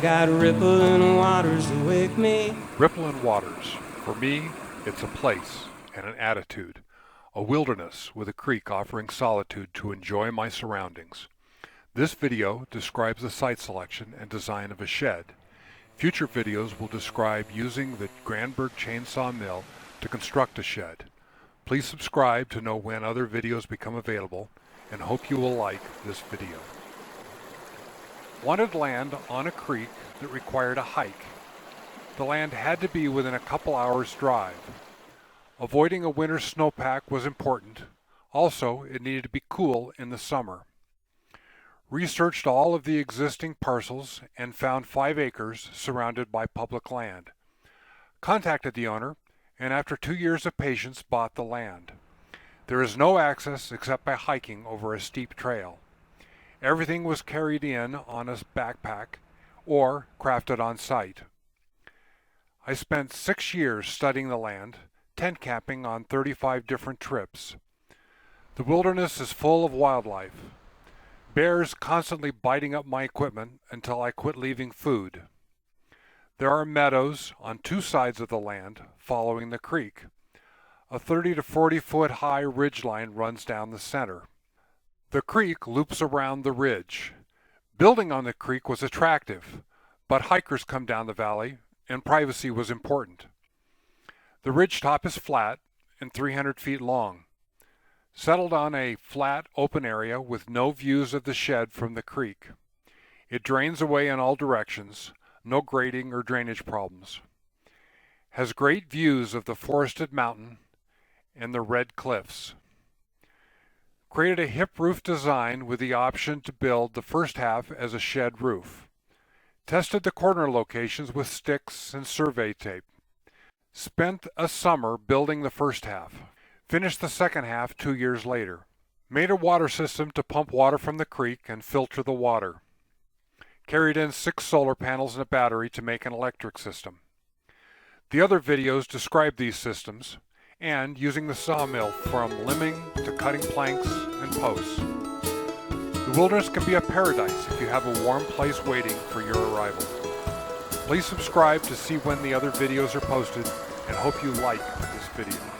got rippling waters to wake me. Rippling Waters. For me, it's a place and an attitude. A wilderness with a creek offering solitude to enjoy my surroundings. This video describes the site selection and design of a shed. Future videos will describe using the Granberg chainsaw mill to construct a shed. Please subscribe to know when other videos become available, and hope you will like this video. Wanted land on a creek that required a hike. The land had to be within a couple hours drive. Avoiding a winter snowpack was important. Also, it needed to be cool in the summer. Researched all of the existing parcels and found 5 acres surrounded by public land. Contacted the owner, and after 2 years of patience bought the land. There is no access except by hiking over a steep trail. Everything was carried in on a backpack or crafted on site. I spent 6 years studying the land, tent camping on 35 different trips. The wilderness is full of wildlife. Bears constantly biting up my equipment until I quit leaving food. There are meadows on 2 sides of the land following the creek. A 30 to 40 foot high ridgeline runs down the center. The creek loops around the ridge. Building on the creek was attractive, but hikers come down the valley and privacy was important. The ridge top is flat and 300 feet long. Settled on a flat open area with no views of the shed from the creek. It drains away in all directions, no grading or drainage problems. Has great views of the forested mountain and the red cliffs. Created a hip roof design with the option to build the first half as a shed roof. Tested the corner locations with sticks and survey tape. Spent a summer building the first half. Finished the second half 2 years later. Made a water system to pump water from the creek and filter the water. Carried in 6 solar panels and a battery to make an electric system. The other videos describe these systems and using the sawmill from limbing to cutting planks and posts. The wilderness can be a paradise if you have a warm place waiting for your arrival. Please subscribe to see when the other videos are posted and hope you like this video.